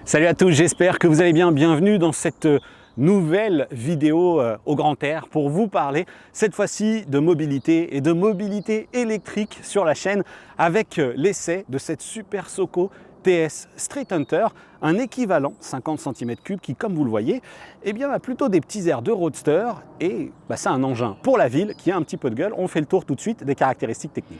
Salut à tous, j'espère que vous allez bien. Bienvenue dans cette nouvelle vidéo au grand air pour vous parler cette fois-ci de mobilité et de mobilité électrique sur la chaîne avec l'essai de cette Super Soco TS Street Hunter, un équivalent 50 cm3 qui, comme vous le voyez, eh bien, a plutôt des petits airs de roadster et c'est un engin pour la ville qui a un petit peu de gueule. On fait le tour tout de suite des caractéristiques techniques.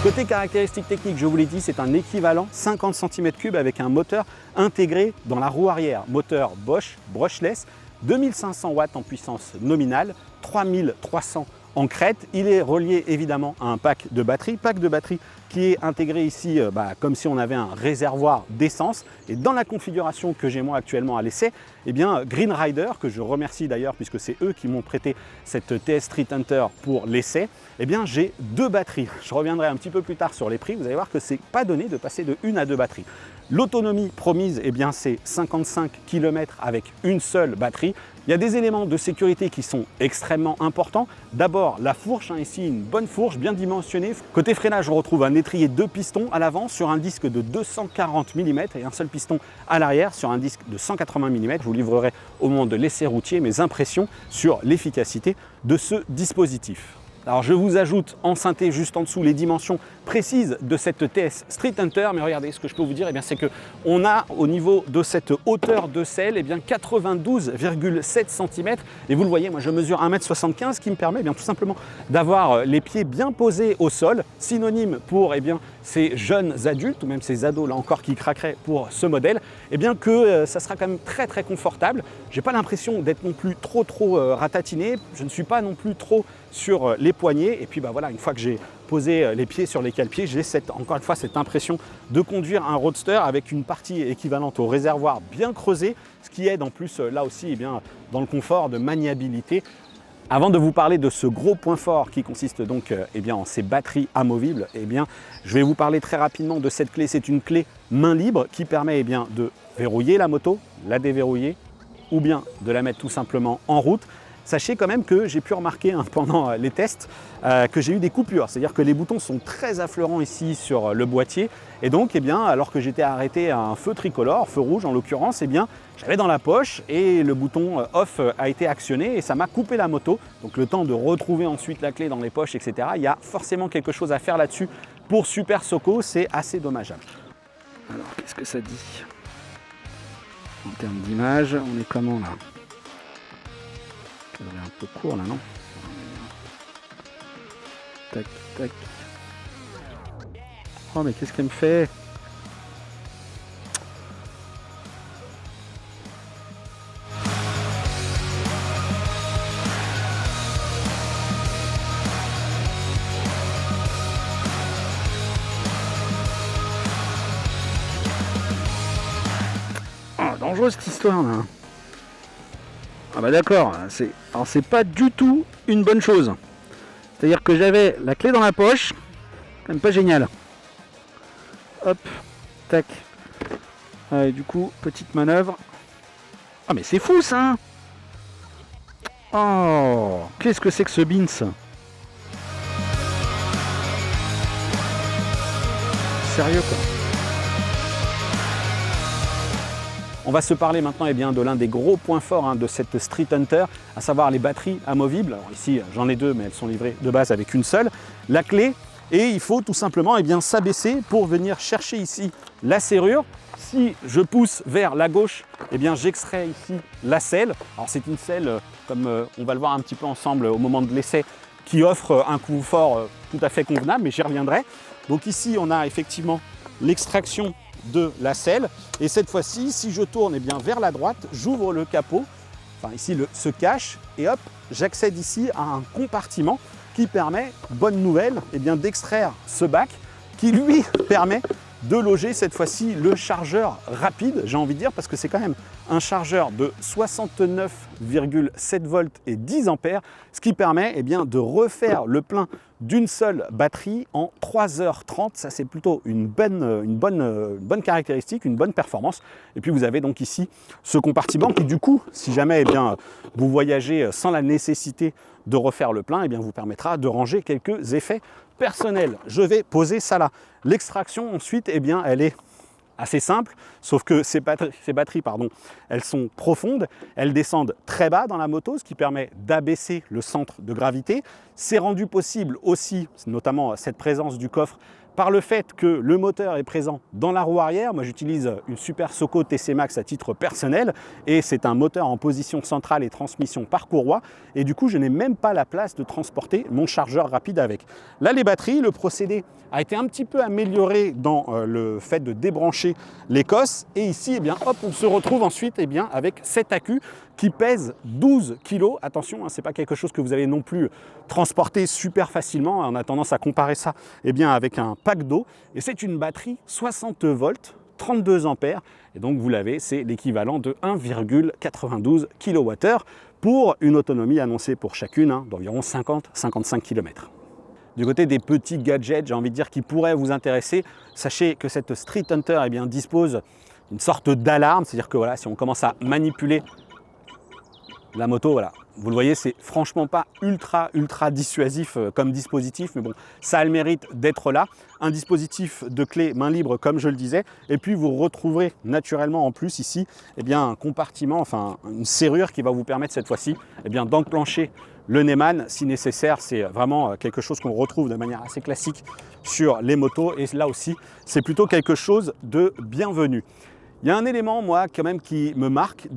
Côté caractéristiques techniques, je vous l'ai dit, c'est un équivalent 50 cm3 avec un moteur intégré dans la roue arrière. Moteur Bosch brushless, 2500 watts en puissance nominale, 3300 en crête. Il est relié évidemment à un pack de batterie qui est intégré ici comme si on avait un réservoir d'essence. Et dans la configuration que j'ai moi actuellement à l'essai, Green Rider, que je remercie d'ailleurs puisque c'est eux qui m'ont prêté cette TS Street Hunter pour l'essai, j'ai deux batteries. Je reviendrai un petit peu plus tard sur les prix. Vous allez voir que c'est pas donné de passer de une à deux batteries. L'autonomie promise, c'est 55 km avec une seule batterie. Il y a des éléments de sécurité qui sont extrêmement importants. D'abord, la fourche, ici une bonne fourche bien dimensionnée. Côté freinage, on retrouve un étrier 2 pistons à l'avant sur un disque de 240 mm et un seul piston à l'arrière sur un disque de 180 mm. Je vous livrerai au moment de l'essai routier mes impressions sur l'efficacité de ce dispositif. Alors je vous ajoute en synthé juste en dessous les dimensions précises de cette TS Street Hunter, mais regardez, ce que je peux vous dire, c'est qu'on a au niveau de cette hauteur de selle 92,7 cm et vous le voyez, moi je mesure 1,75 m, ce qui me permet tout simplement d'avoir les pieds bien posés au sol, synonyme pour ces jeunes adultes ou même ces ados là encore qui craqueraient pour ce modèle, que ça sera quand même très très confortable. J'ai pas l'impression d'être non plus trop ratatiné, je ne suis pas non plus trop sur les poignets et puis une fois que j'ai posé les pieds sur les cale-pieds, j'ai encore une fois cette impression de conduire un roadster avec une partie équivalente au réservoir bien creusé, ce qui aide en plus là aussi dans le confort de maniabilité. Avant de vous parler de ce gros point fort qui consiste donc en ces batteries amovibles, je vais vous parler très rapidement de cette clé. C'est une clé main libre qui permet de verrouiller la moto, la déverrouiller ou bien de la mettre tout simplement en route. Sachez quand même que j'ai pu remarquer pendant les tests que j'ai eu des coupures, c'est-à-dire que les boutons sont très affleurants ici sur le boîtier et donc alors que j'étais arrêté à un feu tricolore, feu rouge en l'occurrence, j'avais dans la poche et le bouton off a été actionné et ça m'a coupé la moto. Donc le temps de retrouver ensuite la clé dans les poches, etc. Il y a forcément quelque chose à faire là-dessus pour Super Soco, c'est assez dommageable. Alors qu'est-ce que ça dit en termes d'image? On est comment là? Ça devient un peu court là, non? Tac, tac. Oh mais qu'est-ce qu'elle me fait? Oh, dangereuse cette histoire là. Ah bah d'accord, alors c'est pas du tout une bonne chose. C'est-à-dire que j'avais la clé dans la poche, quand même pas génial. Hop, tac. Et du coup, petite manœuvre. Ah mais c'est fou ça! Oh, qu'est-ce que c'est que ce bins? Sérieux quoi. On va se parler maintenant de l'un des gros points forts de cette Street Hunter, à savoir les batteries amovibles. Alors ici, j'en ai deux, mais elles sont livrées de base avec une seule. La clé, et il faut tout simplement s'abaisser pour venir chercher ici la serrure. Si je pousse vers la gauche, j'extrais ici la selle. Alors c'est une selle, comme on va le voir un petit peu ensemble au moment de l'essai, qui offre un confort tout à fait convenable, mais j'y reviendrai. Donc ici, on a effectivement l'extraction de la selle et cette fois-ci, si je tourne vers la droite, j'ouvre le capot, ici ce cache et hop, j'accède ici à un compartiment qui permet, bonne nouvelle, d'extraire ce bac qui lui permet de loger cette fois-ci le chargeur rapide, j'ai envie de dire, parce que c'est quand même un chargeur de 69 1,7 volts et 10 ampères, ce qui permet de refaire le plein d'une seule batterie en 3h30. Ça, c'est plutôt une bonne caractéristique, une bonne performance. Et puis vous avez donc ici ce compartiment qui, du coup, si jamais vous voyagez sans la nécessité de refaire le plein, vous permettra de ranger quelques effets personnels. Je vais poser ça là. L'extraction ensuite, elle est assez simple, sauf que ces batteries, elles sont profondes, elles descendent très bas dans la moto, ce qui permet d'abaisser le centre de gravité. C'est rendu possible aussi, notamment cette présence du coffre, par le fait que le moteur est présent dans la roue arrière. Moi, j'utilise une Super Soco TC Max à titre personnel et c'est un moteur en position centrale et transmission par courroie. Et du coup, je n'ai même pas la place de transporter mon chargeur rapide avec. Là, les batteries, le procédé a été un petit peu amélioré dans le fait de débrancher les cosses. Et ici, on se retrouve ensuite avec cet accu qui pèse 12 kg. Attention, ce n'est pas quelque chose que vous allez non plus transporter super facilement. On a tendance à comparer ça avec un pack d'eau. Et c'est une batterie 60 volts, 32 ampères. Et donc, vous l'avez, c'est l'équivalent de 1,92 kWh pour une autonomie annoncée pour chacune d'environ 50-55 km. Du côté des petits gadgets, j'ai envie de dire, qui pourraient vous intéresser, sachez que cette Street Hunter dispose d'une sorte d'alarme. C'est-à-dire que si on commence à manipuler la moto, vous le voyez, c'est franchement pas ultra dissuasif comme dispositif, mais bon, ça a le mérite d'être là. Un dispositif de clé main libre, comme je le disais, et puis vous retrouverez naturellement en plus ici un compartiment, une serrure qui va vous permettre cette fois-ci d'enclencher le Neyman si nécessaire. C'est vraiment quelque chose qu'on retrouve de manière assez classique sur les motos, et là aussi, c'est plutôt quelque chose de bienvenu. Il y a un élément, moi, quand même, qui me marque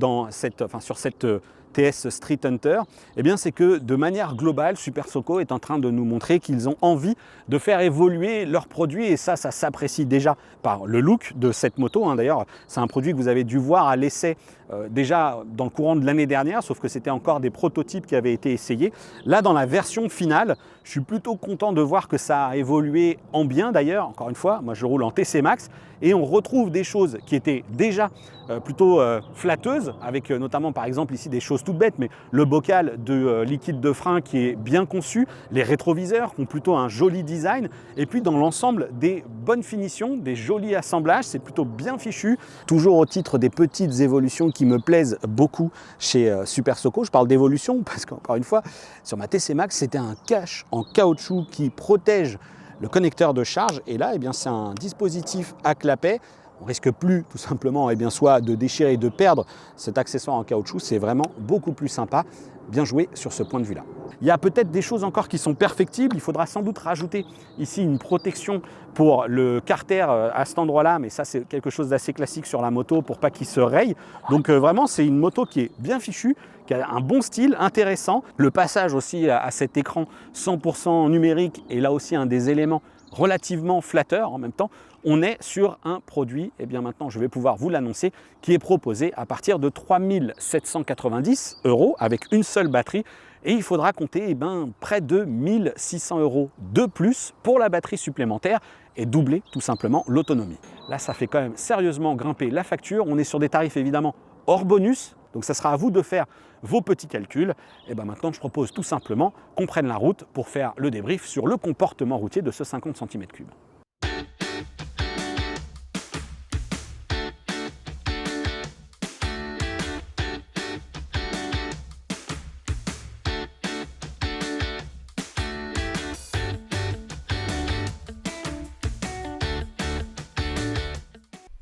sur cette TS Street Hunter, c'est que de manière globale, Super Soco est en train de nous montrer qu'ils ont envie de faire évoluer leurs produits, et ça s'apprécie déjà par le look de cette moto. D'ailleurs, c'est un produit que vous avez dû voir à l'essai déjà dans le courant de l'année dernière, sauf que c'était encore des prototypes qui avaient été essayés. Là, dans la version finale, je suis plutôt content de voir que ça a évolué en bien. D'ailleurs, encore une fois, moi je roule en TC Max et on retrouve des choses qui étaient déjà plutôt flatteuses, avec notamment par exemple ici des choses toutes bêtes, mais le bocal de liquide de frein qui est bien conçu, les rétroviseurs qui ont plutôt un joli design, et puis dans l'ensemble des bonnes finitions, des jolis assemblages, c'est plutôt bien fichu. Toujours au titre des petites évolutions qui me plaisent beaucoup chez Super Soco, je parle d'évolution parce qu'encore une fois, sur ma TC Max, c'était un cache en caoutchouc qui protège le connecteur de charge, et là c'est un dispositif à clapet. On risque plus tout simplement soit de déchirer et de perdre cet accessoire en caoutchouc. C'est vraiment beaucoup plus sympa. Bien joué sur ce point de vue-là. Il y a peut-être des choses encore qui sont perfectibles. Il faudra sans doute rajouter ici une protection pour le carter à cet endroit-là, mais ça c'est quelque chose d'assez classique sur la moto pour pas qu'il se raye. Donc vraiment c'est une moto qui est bien fichue, qui a un bon style, intéressant. Le passage aussi à cet écran 100% numérique est là aussi un des éléments relativement flatteur. En même temps, on est sur un produit, maintenant je vais pouvoir vous l'annoncer, qui est proposé à partir de 3 790 € avec une seule batterie, et il faudra compter près de 1 600 € de plus pour la batterie supplémentaire et doubler tout simplement l'autonomie. Là, ça fait quand même sérieusement grimper la facture. On est sur des tarifs évidemment hors bonus, donc ça sera à vous de faire vos petits calculs. Et maintenant, je propose tout simplement qu'on prenne la route pour faire le débrief sur le comportement routier de ce 50 cm3.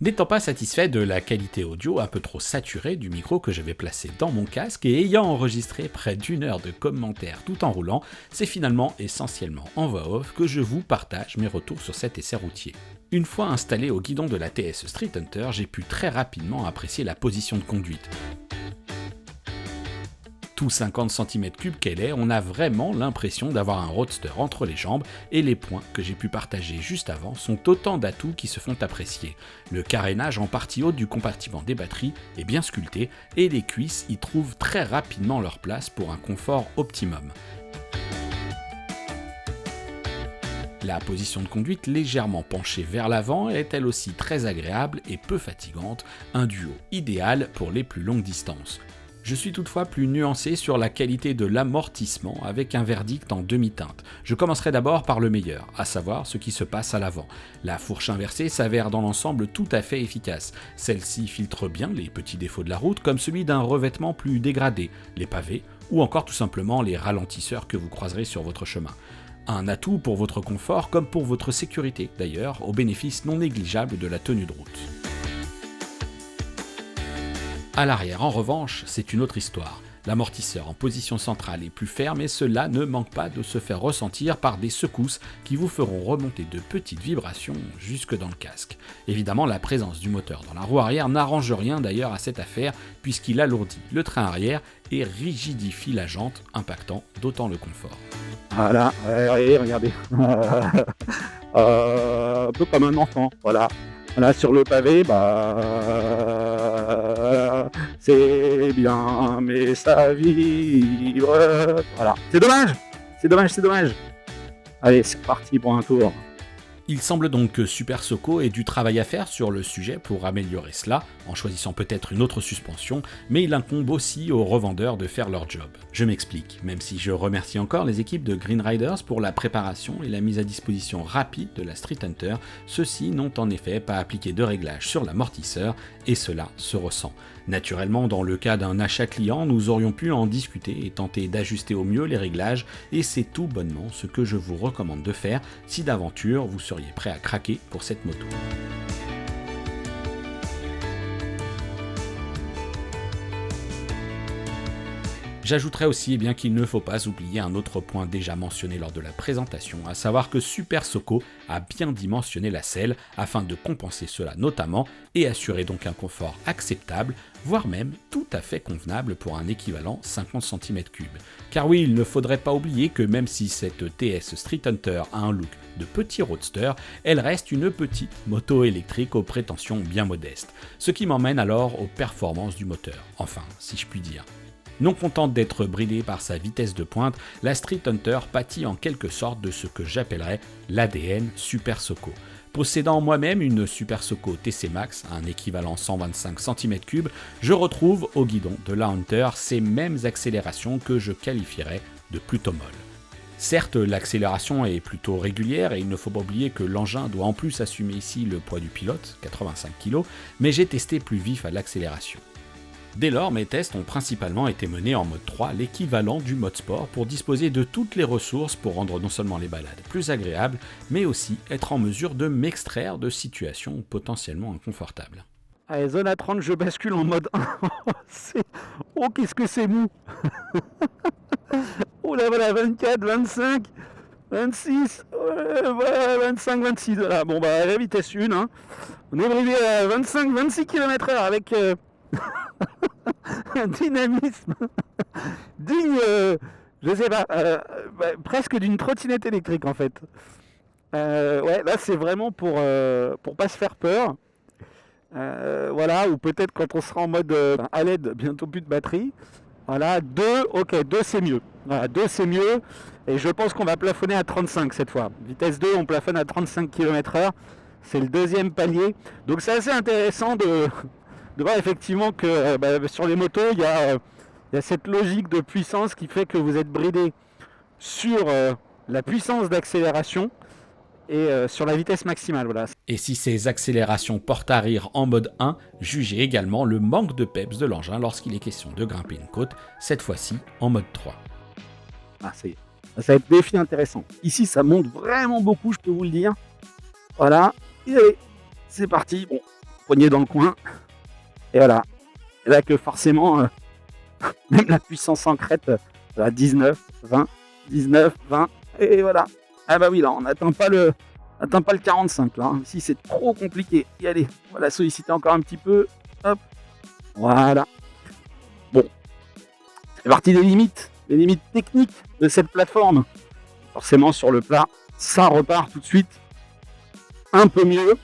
N'étant pas satisfait de la qualité audio un peu trop saturée du micro que j'avais placé dans mon casque et ayant enregistré près d'1 heure de commentaires tout en roulant, c'est finalement essentiellement en voix off que je vous partage mes retours sur cet essai routier. Une fois installé au guidon de la TS Street Hunter, j'ai pu très rapidement apprécier la position de conduite. Tout 50 cm3 qu'elle est, on a vraiment l'impression d'avoir un roadster entre les jambes, et les points que j'ai pu partager juste avant sont autant d'atouts qui se font apprécier. Le carénage en partie haute du compartiment des batteries est bien sculpté, et les cuisses y trouvent très rapidement leur place pour un confort optimum. La position de conduite légèrement penchée vers l'avant est elle aussi très agréable et peu fatigante, un duo idéal pour les plus longues distances. Je suis toutefois plus nuancé sur la qualité de l'amortissement avec un verdict en demi-teinte. Je commencerai d'abord par le meilleur, à savoir ce qui se passe à l'avant. La fourche inversée s'avère dans l'ensemble tout à fait efficace. Celle-ci filtre bien les petits défauts de la route comme celui d'un revêtement plus dégradé, les pavés ou encore tout simplement les ralentisseurs que vous croiserez sur votre chemin. Un atout pour votre confort comme pour votre sécurité d'ailleurs, au bénéfice non négligeable de la tenue de route. À l'arrière, en revanche, c'est une autre histoire. L'amortisseur en position centrale est plus ferme et cela ne manque pas de se faire ressentir par des secousses qui vous feront remonter de petites vibrations jusque dans le casque. Évidemment, la présence du moteur dans la roue arrière n'arrange rien d'ailleurs à cette affaire puisqu'il alourdit le train arrière et rigidifie la jante, impactant d'autant le confort. Voilà, regardez. Un peu comme un enfant, voilà. Là sur le pavé, c'est bien, mais ça vibre. Voilà. C'est dommage. Allez, c'est parti pour un tour. Il semble donc que Super Soco ait du travail à faire sur le sujet pour améliorer cela, en choisissant peut-être une autre suspension, mais il incombe aussi aux revendeurs de faire leur job. Je m'explique, même si je remercie encore les équipes de Green Riders pour la préparation et la mise à disposition rapide de la Street Hunter, ceux-ci n'ont en effet pas appliqué de réglage sur l'amortisseur, et cela se ressent. Naturellement, dans le cas d'un achat client, nous aurions pu en discuter et tenter d'ajuster au mieux les réglages, et c'est tout bonnement ce que je vous recommande de faire si d'aventure vous seriez prêt à craquer pour cette moto. J'ajouterai aussi qu'il ne faut pas oublier un autre point déjà mentionné lors de la présentation, à savoir que Super Soco a bien dimensionné la selle afin de compenser cela notamment et assurer donc un confort acceptable, voire même tout à fait convenable pour un équivalent 50 cm3. Car oui, il ne faudrait pas oublier que même si cette TS Street Hunter a un look de petit roadster, elle reste une petite moto électrique aux prétentions bien modestes, ce qui m'emmène alors aux performances du moteur, enfin si je puis dire. Non contente d'être bridée par sa vitesse de pointe, la Street Hunter pâtit en quelque sorte de ce que j'appellerais l'ADN Super Soco. Possédant moi-même une Super Soco TC Max, un équivalent 125 cm3, je retrouve au guidon de la Hunter ces mêmes accélérations que je qualifierais de plutôt molles. Certes, l'accélération est plutôt régulière et il ne faut pas oublier que l'engin doit en plus assumer ici le poids du pilote, 85 kg, mais j'ai testé plus vif à l'accélération. Dès lors, mes tests ont principalement été menés en mode 3, l'équivalent du mode sport, pour disposer de toutes les ressources pour rendre non seulement les balades plus agréables, mais aussi être en mesure de m'extraire de situations potentiellement inconfortables. Allez, zone à 30, je bascule en mode 1. Oh, qu'est-ce que c'est mou. Oh là, voilà, 24, 25, 26, voilà, 25, 26. Voilà. Bon, la vitesse 1. Hein. On est bridé à 25, 26 km/h avec... un dynamisme digne, je sais pas, presque d'une trottinette électrique en fait. Ouais, là c'est vraiment pour pas se faire peur. Voilà, ou peut-être quand on sera en mode à LED, bientôt plus de batterie. Voilà, 2 c'est mieux. Voilà, 2 c'est mieux. Et je pense qu'on va plafonner à 35 cette fois. Vitesse 2, on plafonne à 35 km/h. C'est le deuxième palier. Donc c'est assez intéressant de voir effectivement que sur les motos, il y a cette logique de puissance qui fait que vous êtes bridé sur la puissance d'accélération et sur la vitesse maximale. Voilà. Et si ces accélérations portent à rire en mode 1, jugez également le manque de peps de l'engin lorsqu'il est question de grimper une côte, cette fois-ci en mode 3. Ah, ça va être défi intéressant. Ici, ça monte vraiment beaucoup, je peux vous le dire. Voilà, et allez, c'est parti. Bon, poignée dans le coin. Et voilà. Et là que forcément, même la puissance en crête, 19, 20, 19, 20, et voilà. Ah bah oui, là, on n'atteint pas le 45, là. Hein. Ici, c'est trop compliqué. Et allez, on va la solliciter encore un petit peu. Hop. Voilà. Bon. C'est parti des limites techniques de cette plateforme. Forcément, sur le plat, ça repart tout de suite un peu mieux.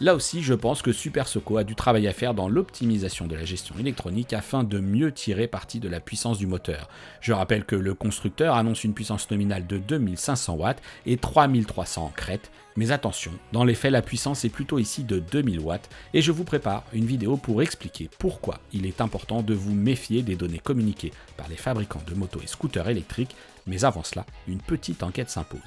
Là aussi, je pense que Super Soco a du travail à faire dans l'optimisation de la gestion électronique afin de mieux tirer parti de la puissance du moteur. Je rappelle que le constructeur annonce une puissance nominale de 2500 watts et 3300 en crête, mais attention, dans les faits la puissance est plutôt ici de 2000 watts et je vous prépare une vidéo pour expliquer pourquoi il est important de vous méfier des données communiquées par les fabricants de motos et scooters électriques, mais avant cela, une petite enquête s'impose.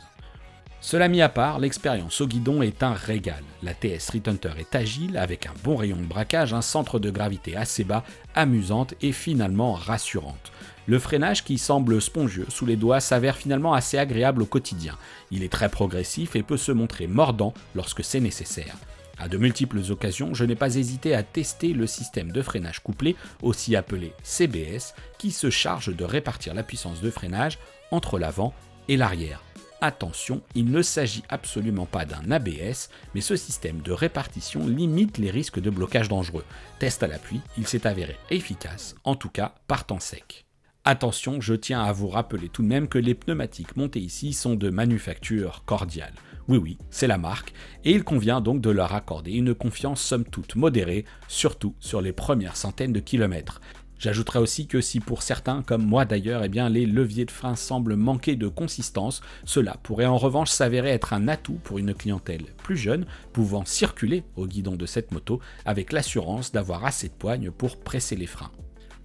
Cela mis à part, l'expérience au guidon est un régal. La TS Street Hunter est agile, avec un bon rayon de braquage, un centre de gravité assez bas, amusante et finalement rassurante. Le freinage qui semble spongieux sous les doigts s'avère finalement assez agréable au quotidien. Il est très progressif et peut se montrer mordant lorsque c'est nécessaire. À de multiples occasions, je n'ai pas hésité à tester le système de freinage couplé, aussi appelé CBS, qui se charge de répartir la puissance de freinage entre l'avant et l'arrière. Attention, il ne s'agit absolument pas d'un ABS, mais ce système de répartition limite les risques de blocage dangereux. Test à l'appui, il s'est avéré efficace, en tout cas par temps sec. Attention, je tiens à vous rappeler tout de même que les pneumatiques montés ici sont de manufacture Cordial. Oui, c'est la marque, et il convient donc de leur accorder une confiance somme toute modérée, surtout sur les premières centaines de kilomètres. J'ajouterai aussi que si pour certains, comme moi d'ailleurs, les leviers de frein semblent manquer de consistance, cela pourrait en revanche s'avérer être un atout pour une clientèle plus jeune, pouvant circuler au guidon de cette moto avec l'assurance d'avoir assez de poigne pour presser les freins.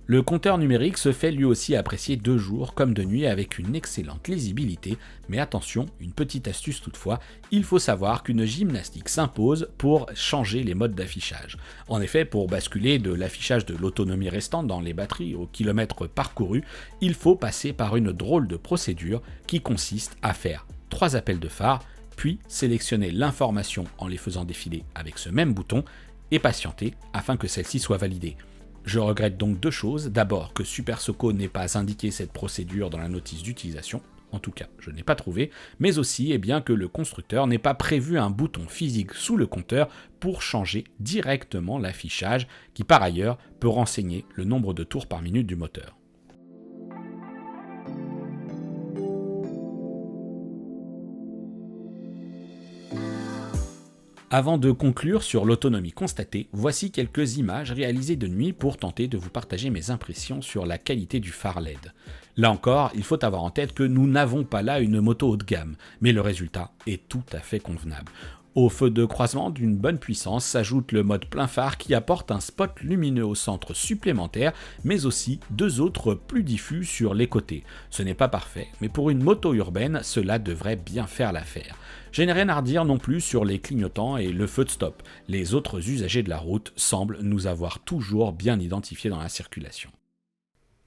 Le compteur numérique se fait lui aussi apprécier de jour comme de nuit avec une excellente lisibilité, mais attention, une petite astuce toutefois, il faut savoir qu'une gymnastique s'impose pour changer les modes d'affichage. En effet, pour basculer de l'affichage de l'autonomie restante dans les batteries au kilomètre parcouru, il faut passer par une drôle de procédure qui consiste à faire 3 appels de phare, puis sélectionner l'information en les faisant défiler avec ce même bouton et patienter afin que celle-ci soit validée. Je regrette donc 2 choses. D'abord que Super Soco n'ait pas indiqué cette procédure dans la notice d'utilisation, en tout cas je n'ai pas trouvé, mais aussi que le constructeur n'ait pas prévu un bouton physique sous le compteur pour changer directement l'affichage, qui par ailleurs peut renseigner le nombre de tours par minute du moteur. Avant de conclure sur l'autonomie constatée, voici quelques images réalisées de nuit pour tenter de vous partager mes impressions sur la qualité du phare LED. Là encore, il faut avoir en tête que nous n'avons pas là une moto haut de gamme, mais le résultat est tout à fait convenable. Au feu de croisement d'une bonne puissance s'ajoute le mode plein phare qui apporte un spot lumineux au centre supplémentaire, mais aussi 2 autres plus diffus sur les côtés. Ce n'est pas parfait, mais pour une moto urbaine, cela devrait bien faire l'affaire. Je n'ai rien à redire non plus sur les clignotants et le feu de stop. Les autres usagers de la route semblent nous avoir toujours bien identifiés dans la circulation.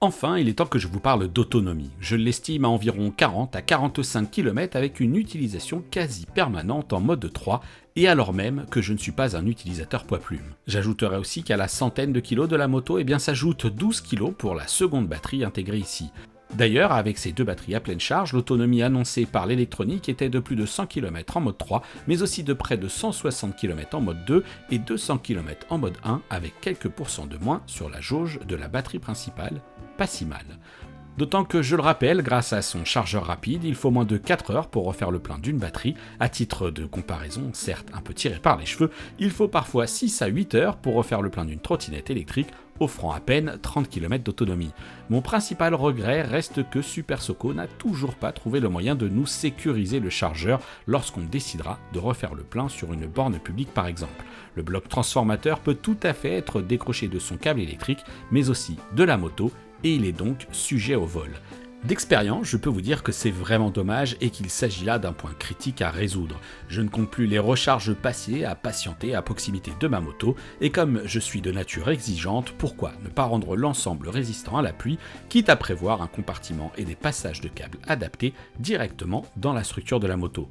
Enfin, il est temps que je vous parle d'autonomie. Je l'estime à environ 40 à 45 km avec une utilisation quasi permanente en mode 3, et alors même que je ne suis pas un utilisateur poids-plume. J'ajouterai aussi qu'à la centaine de kilos de la moto, s'ajoute 12 kg pour la seconde batterie intégrée ici. D'ailleurs, avec ces 2 batteries à pleine charge, l'autonomie annoncée par l'électronique était de plus de 100 km en mode 3, mais aussi de près de 160 km en mode 2 et 200 km en mode 1, avec quelques pourcents de moins sur la jauge de la batterie principale. Pas si mal. D'autant que, je le rappelle, grâce à son chargeur rapide, il faut moins de 4 heures pour refaire le plein d'une batterie. À titre de comparaison, certes un peu tiré par les cheveux, il faut parfois 6 à 8 heures pour refaire le plein d'une trottinette électrique, offrant à peine 30 km d'autonomie. Mon principal regret reste que Super Soco n'a toujours pas trouvé le moyen de nous sécuriser le chargeur lorsqu'on décidera de refaire le plein sur une borne publique par exemple. Le bloc transformateur peut tout à fait être décroché de son câble électrique, mais aussi de la moto, et il est donc sujet au vol. D'expérience, je peux vous dire que c'est vraiment dommage et qu'il s'agit là d'un point critique à résoudre. Je ne compte plus les recharges passées à patienter à proximité de ma moto, et comme je suis de nature exigeante, pourquoi ne pas rendre l'ensemble résistant à la pluie, quitte à prévoir un compartiment et des passages de câbles adaptés directement dans la structure de la moto.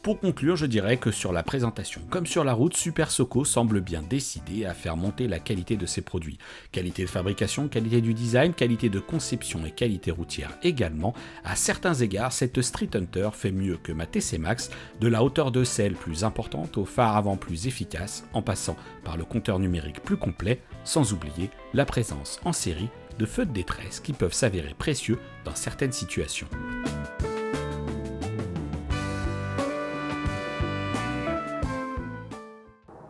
Pour conclure, je dirais que sur la présentation comme sur la route, Super Soco semble bien décidé à faire monter la qualité de ses produits. Qualité de fabrication, qualité du design, qualité de conception et qualité routière également. À certains égards, cette Street Hunter fait mieux que ma TC Max, de la hauteur de selle plus importante au phare avant plus efficace, en passant par le compteur numérique plus complet, sans oublier la présence en série de feux de détresse qui peuvent s'avérer précieux dans certaines situations.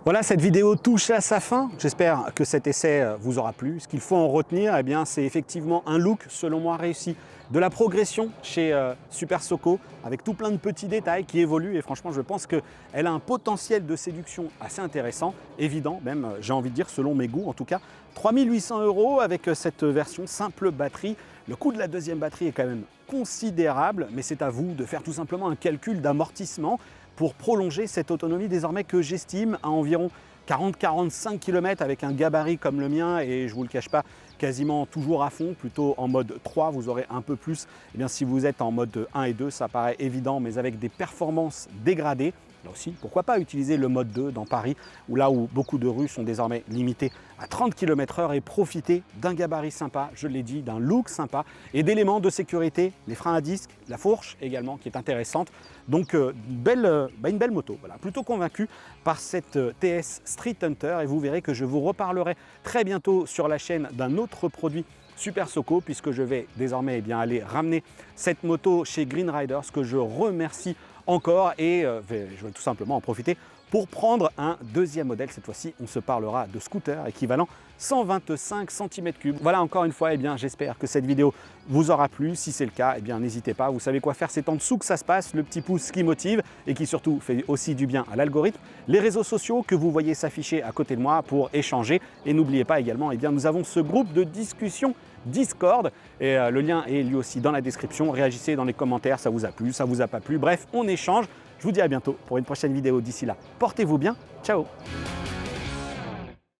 Voilà, cette vidéo touche à sa fin. J'espère que cet essai vous aura plu. Ce qu'il faut en retenir, eh bien, c'est effectivement un look, selon moi, réussi. De la progression chez Super Soco, avec tout plein de petits détails qui évoluent. Et franchement, je pense qu'elle a un potentiel de séduction assez intéressant, évident même, j'ai envie de dire, selon mes goûts en tout cas. 3 800 € avec cette version simple batterie. Le coût de la deuxième batterie est quand même considérable, mais c'est à vous de faire tout simplement un calcul d'amortissement pour prolonger cette autonomie désormais que j'estime à environ 40-45 km avec un gabarit comme le mien et je ne vous le cache pas, quasiment toujours à fond, plutôt en mode 3, vous aurez un peu plus. Eh bien, si vous êtes en mode 1 et 2, ça paraît évident, mais avec des performances dégradées. Là aussi, pourquoi pas utiliser le mode 2 dans Paris, où là où beaucoup de rues sont désormais limitées à 30 km/h et profiter d'un gabarit sympa, je l'ai dit, d'un look sympa et d'éléments de sécurité, les freins à disque, la fourche également qui est intéressante. Donc une belle moto, voilà. Plutôt convaincu par cette TS Street Hunter et vous verrez que je vous reparlerai très bientôt sur la chaîne d'un autre produit Super Soco puisque je vais désormais aller ramener cette moto chez Green Riders que je remercie encore et je vais tout simplement en profiter pour prendre un deuxième modèle. Cette fois-ci, on se parlera de scooter équivalent 125 cm3. Voilà, encore une fois, j'espère que cette vidéo vous aura plu. Si c'est le cas, n'hésitez pas. Vous savez quoi faire, c'est en dessous que ça se passe. Le petit pouce qui motive et qui surtout fait aussi du bien à l'algorithme. Les réseaux sociaux que vous voyez s'afficher à côté de moi pour échanger. Et n'oubliez pas également, nous avons ce groupe de discussion Discord et le lien est lui aussi dans la description. Réagissez dans les commentaires, ça vous a plu, ça vous a pas plu. Bref, on échange. Je vous dis à bientôt pour une prochaine vidéo. D'ici là, portez-vous bien. Ciao!